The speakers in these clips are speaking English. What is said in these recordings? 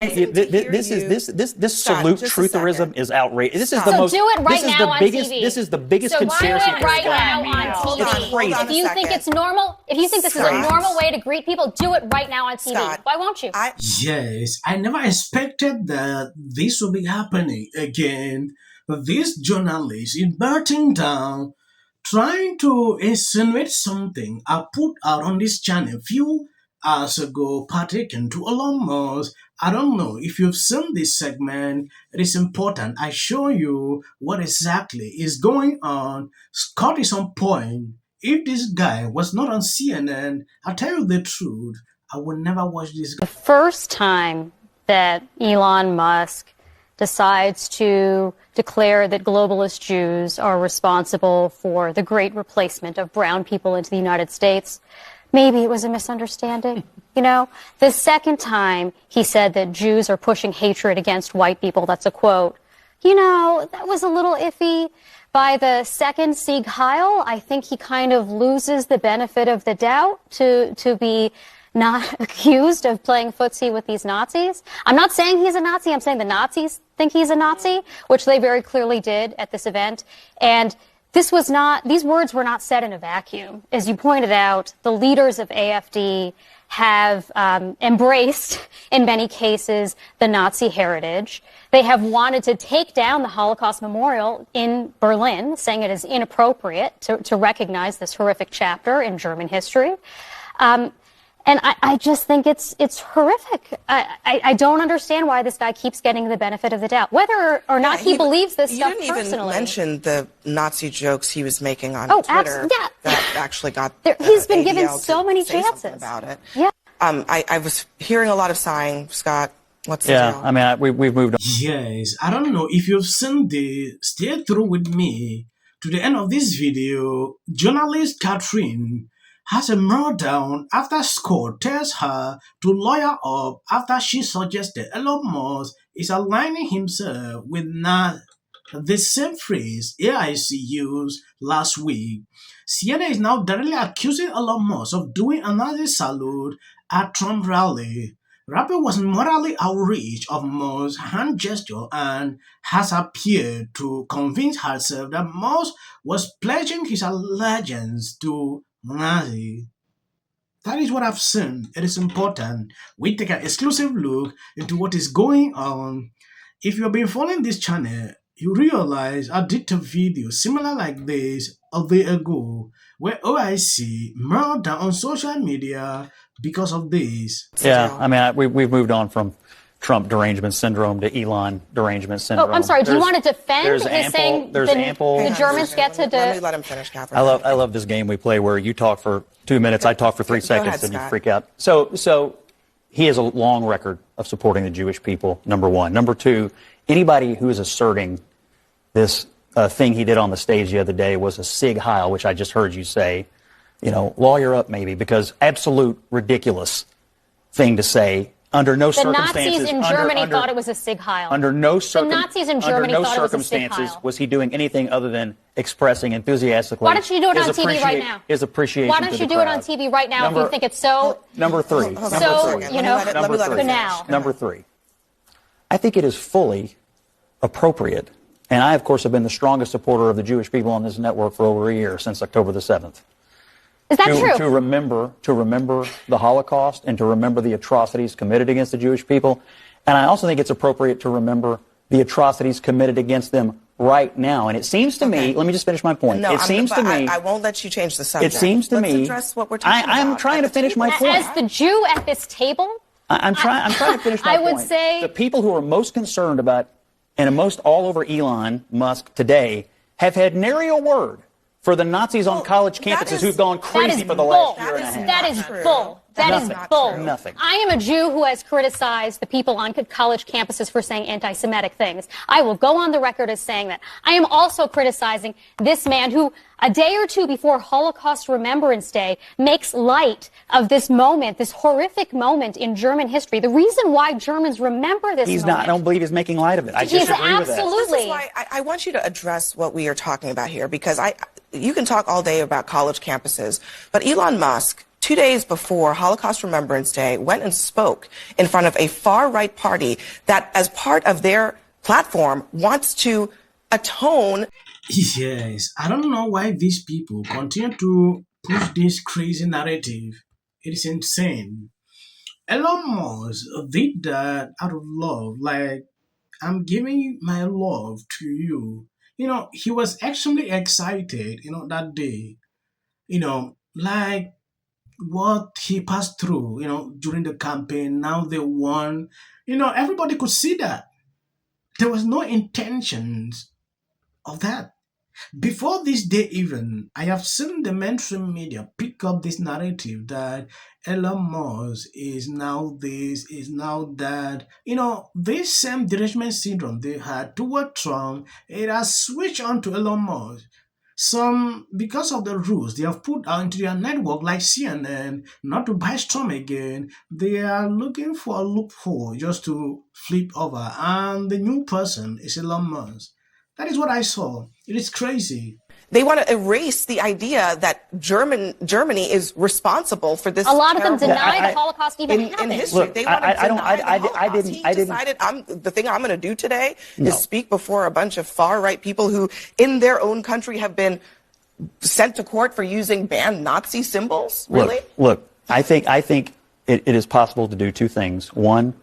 This salute trutherism is outrageous. This is the most. Do it right now on TV. This is the biggest conspiracy. Do it right now on TV. It's crazy. If you think it's normal, if you think this is a normal way to greet people, do it right now on TV. Scott, why won't you? Yes, I never expected that this would be happening again. This journalist in Burton trying to insinuate something I put out on this channel few hours ago pertaining to Elon Musk. I don't know if you've seen this segment. It is important I show you what exactly is going on. Scott is on point. If this guy was not on CNN, I'll tell you the truth, I would never watch this guy. The first time that Elon Musk decides to declare that globalist Jews are responsible for the great replacement of brown people into the United States, maybe it was a misunderstanding. You know, the second time he said that Jews are pushing hatred against white people, that's a quote, you know, that was a little iffy. By the second Sieg Heil, I think he kind of loses the benefit of the doubt to be not accused of playing footsie with these Nazis. I'm not saying he's a Nazi. I'm saying the Nazis think he's a Nazi, which they very clearly did at this event. And these words were not said in a vacuum. As you pointed out, the leaders of AfD have embraced, in many cases, the Nazi heritage. They have wanted to take down the Holocaust Memorial in Berlin, saying it is inappropriate to recognize this horrific chapter in German history. And I just think it's horrific. I don't understand why this guy keeps getting the benefit of the doubt, whether or not he believes this stuff personally. You didn't even mention the Nazi jokes he was making on Twitter that actually got he's been ADL given so many chances about it. Yeah. I was hearing a lot of sighing, Scott. What's the deal? Yeah, I mean, we've moved on. Yes, I don't know if you've seen stay through with me to the end of this video. Journalist Catherine has a meltdown after Scott tells her to lawyer up after she suggested Elon Musk is aligning himself with the same phrase AIC used last week. CNN is now directly accusing Elon Musk of doing another salute at Trump rally. Rampell was morally outraged of Musk's hand gesture and has appeared to convince herself that Musk was pledging his allegiance to Nazi. That is what I've seen. It is important we take an exclusive look into what is going on. If you've been following this channel, you realize I did a video similar like this a day ago where OIC melted down on social media because of this. Yeah, I mean, we've moved on from Trump derangement syndrome to Elon derangement syndrome. Oh, I'm sorry. Do you want to defend his saying the Germans get to... Let me let him finish, Catherine. I love this game we play where you talk for 2 minutes, I talk for 3 seconds, and you freak out. So he has a long record of supporting the Jewish people, number one. Number two, anybody who is asserting this thing he did on the stage the other day was a Sieg Heil, which I just heard you say, you know, lawyer up maybe, because absolute ridiculous thing to say. Under no circumstances. The Nazis in Germany thought it was a Sieg Heil. Under no circumstances was he doing anything other than expressing enthusiastically. Why don't you do it on TV right now? His appreciation. Why don't you do it on TV right now if you think it's so? Number three. Number three. I think it is fully appropriate, and I, of course, have been the strongest supporter of the Jewish people on this network for over a year, since October the 7th. Is that true? To remember the Holocaust and to remember the atrocities committed against the Jewish people. And I also think it's appropriate to remember the atrocities committed against them right now. And it seems to me, let me just finish my point. No, I won't let you change the subject. It seems to me, Let's address what we're talking about. I'm trying to finish my point. As the Jew at this table, I'm trying to finish my point. I would say the people who are most concerned about and most all over Elon Musk today have had nary a word for the Nazis on college campuses who've gone crazy for the last year and a half. That is bull. That is bull. Nothing. I am a Jew who has criticized the people on college campuses for saying anti-Semitic things. I will go on the record as saying that. I am also criticizing this man who, a day or two before Holocaust Remembrance Day, makes light of this moment, this horrific moment in German history. The reason why Germans remember this moment. I don't believe he's making light of it. I disagree with that. Absolutely. This is why I want you to address what we are talking about here, because you can talk all day about college campuses, but Elon Musk 2 days before Holocaust Remembrance Day, went and spoke in front of a far-right party that, as part of their platform, wants to atone. Yes, I don't know why these people continue to push this crazy narrative. It is insane. Elon Musk did that out of love, like, I'm giving my love to you. He was extremely excited, that day, like what he passed through, during the campaign. Now they won. Everybody could see that. There was no intentions of that. Before this day even, I have seen the mainstream media pick up this narrative that Elon Musk is now this, is now that. This same derangement syndrome they had toward Trump, it has switched on to Elon Musk. Some, because of the rules they have put out into their network, like CNN, not to buy Trump again, they are looking for a loophole just to flip over. And the new person is Elon Musk. That is what I saw. It is crazy. They want to erase the idea that Germany is responsible for this. A lot of them deny the Holocaust even happened. In history. Look, they want to deny the Holocaust. I didn't. Decided, the thing I'm going to do today is speak before a bunch of far-right people who, in their own country, have been sent to court for using banned Nazi symbols. Really? Look. I think it is possible to do two things. One,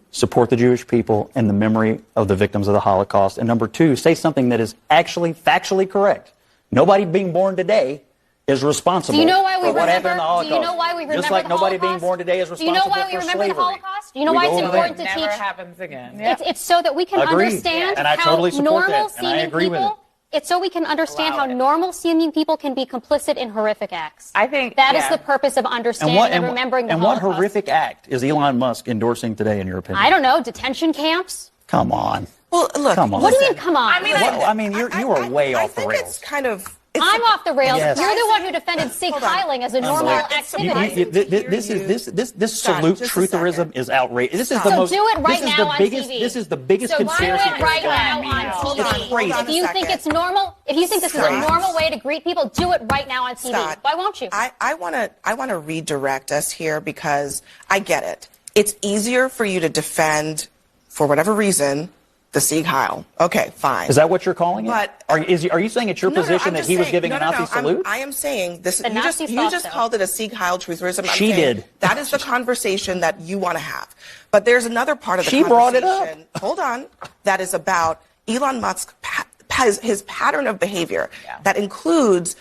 support the Jewish people and the memory of the victims of the Holocaust. And number two, say something that is actually factually correct. Nobody being born today is responsible for what happened in the Holocaust. Do you know why we remember Just like the nobody Holocaust? being born today is responsible for slavery. Do you know why we remember the Holocaust? Do you know why it's important to teach? It never happens again. It's so that we can understand and I how totally support normal that, and I seeming agree with it. people. It's so we can understand how normal seeming people can be complicit in horrific acts. I think that is the purpose of understanding and remembering the Holocaust. And what horrific act is Elon Musk endorsing today, in your opinion? I don't know. Detention camps? Come on. Well, look. Come on. What do you mean, come on? I mean, you are way off the rails. It's kind of. I'm off the rails. Yes. You're the one who defended sig heiling as a normal activity. This salute trutherism is outrageous. This is the most. So do it right now on TV. This is the biggest conspiracy. So do it right now on TV. If you think it's normal, if you think this is a normal way to greet people, do it right now on TV. Why won't you? I want to redirect us here because I get it. It's easier for you to defend, for whatever reason, the Sieg Heil. Okay, fine. Is that what you're calling it? But are you saying it's your position that he was giving a Nazi salute? I am saying this. The You just called it a Sieg Heil trutherism. She did. That is the conversation that you want to have. But there's another part of the conversation. She brought it up. Hold on. That is about Elon Musk, his pattern of behavior that includes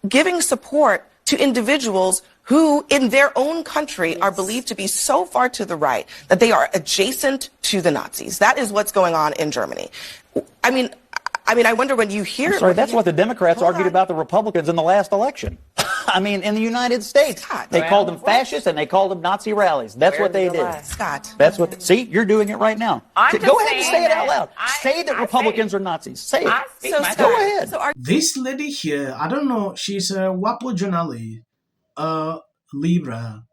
giving support to individuals who, in their own country, are believed to be so far to the right that they are adjacent to the Nazis. That is what's going on in Germany. I mean, I wonder when you hear. I'm sorry, that's what the Democrats argued about the Republicans in the last election. I mean, in the United States, they called them fascists and they called them Nazi rallies. That's what they did. Scott. That's what. See, you're doing it right now. Go ahead and say it out loud. Say that Republicans are Nazis. Say it. Go ahead. This lady here, I don't know. She's a WAPO journalist. Libra.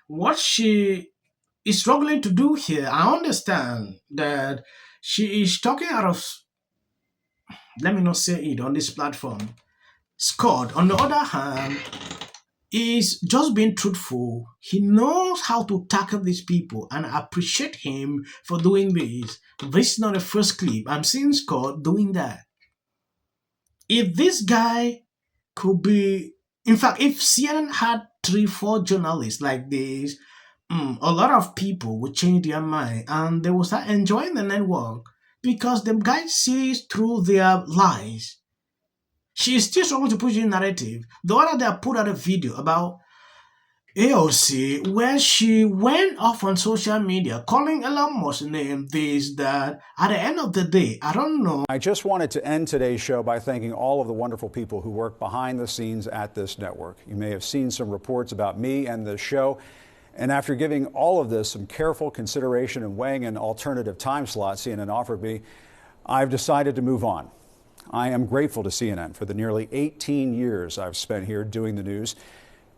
What she is struggling to do here, I understand that she is talking out of, let me not say it on this platform. Scott, on the other hand, is just being truthful. He knows how to tackle these people, and I appreciate him for doing this. This is not the first clip. I'm seeing Scott doing that. If this guy could be, in fact, if CNN had 3-4 journalists like this, a lot of people would change their mind and they will start enjoying the network because the guy sees through their lies. She is still struggling to push the narrative. The other day I put out a video about AOC where she went off on social media calling Elon Musk's name this, that. At the end of the day, I don't know. I just wanted to end today's show by thanking all of the wonderful people who work behind the scenes at this network. You may have seen some reports about me and the show. And after giving all of this some careful consideration and weighing an alternative time slot CNN offered me, I've decided to move on. I am grateful to CNN for the nearly 18 years I've spent here doing the news.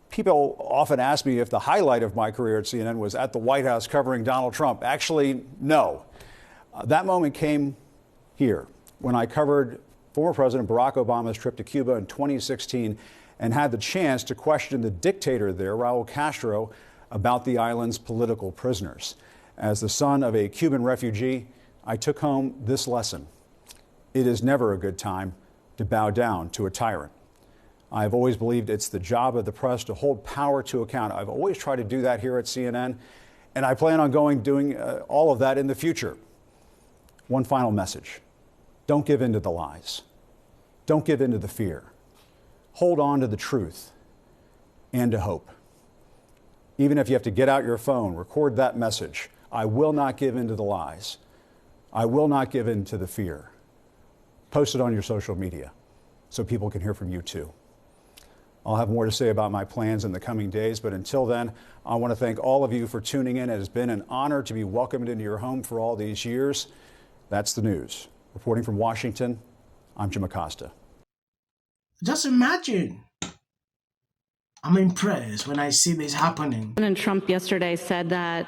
People often ask me if the highlight of my career at CNN was at the White House covering Donald Trump. Actually, no. That moment came here when I covered former President Barack Obama's trip to Cuba in 2016 and had the chance to question the dictator there, Raul Castro, about the island's political prisoners. As the son of a Cuban refugee, I took home this lesson. It is never a good time to bow down to a tyrant. I've always believed it's the job of the press to hold power to account. I've always tried to do that here at CNN, and I plan on doing all of that in the future. One final message. Don't give in to the lies. Don't give in to the fear. Hold on to the truth and to hope. Even if you have to get out your phone, record that message. I will not give in to the lies. I will not give in to the fear. Post it on your social media so people can hear from you too. I'll have more to say about my plans in the coming days, but until then, I want to thank all of you for tuning in. It has been an honor to be welcomed into your home for all these years. That's the news. Reporting from Washington, I'm Jim Acosta. Just imagine. I'm impressed when I see this happening. President Trump yesterday said that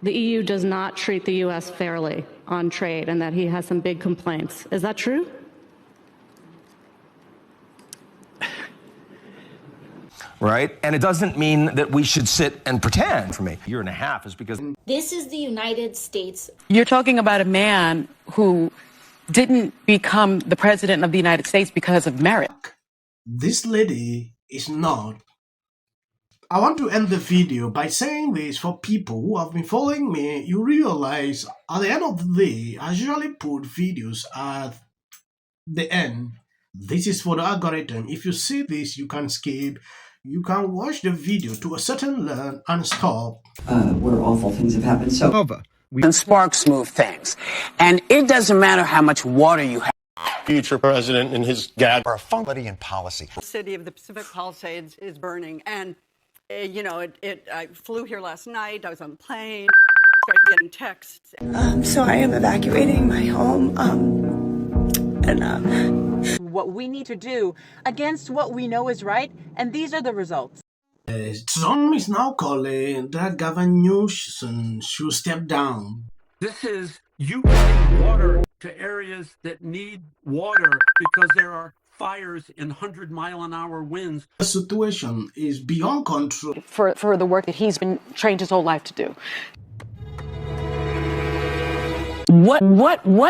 the EU does not treat the U.S. fairly on trade and that he has some big complaints. Is that true? Right? And it doesn't mean that we should sit and pretend. For me, a year and a half is because this is the United States. You're talking about a man who didn't become the president of the United States because of merit. This lady is not. I want to end the video by saying this for people who have been following me. You realize at the end of the day, I usually put videos at the end. This is for the algorithm. If you see this, you can skip. You can watch the video to a certain level and stop. Where awful things have happened. So and sparks move things. And it doesn't matter how much water you have. Future president and his dad are a funky in policy. The city of the Pacific Palisades is burning. And, I flew here last night. I was on a plane. Started getting texts. So I am evacuating my home. What we need to do against what we know is right, and these are the results. Some is now calling that Gavin Newsom should step down. This is you getting water to areas that need water because there are fires in 100-mile-an-hour winds. The situation is beyond control. For the work that he's been trained his whole life to do. What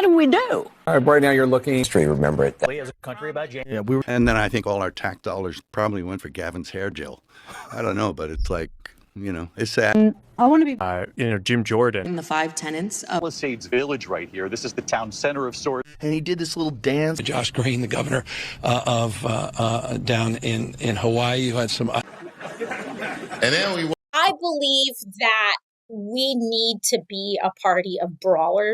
do we do? All right, right now you're looking straight. Remember it. As a country about James. Yeah, and then I think all our tax dollars probably went for Gavin's hair gel. I don't know, but it's like, it's sad. I want to be, Jim Jordan. The 5 tenants of Palisades Village right here. This is the town center of sorts. And he did this little dance. Josh Green, the governor of down in Hawaii, who had some. And then I believe that we need to be a party of brawlers.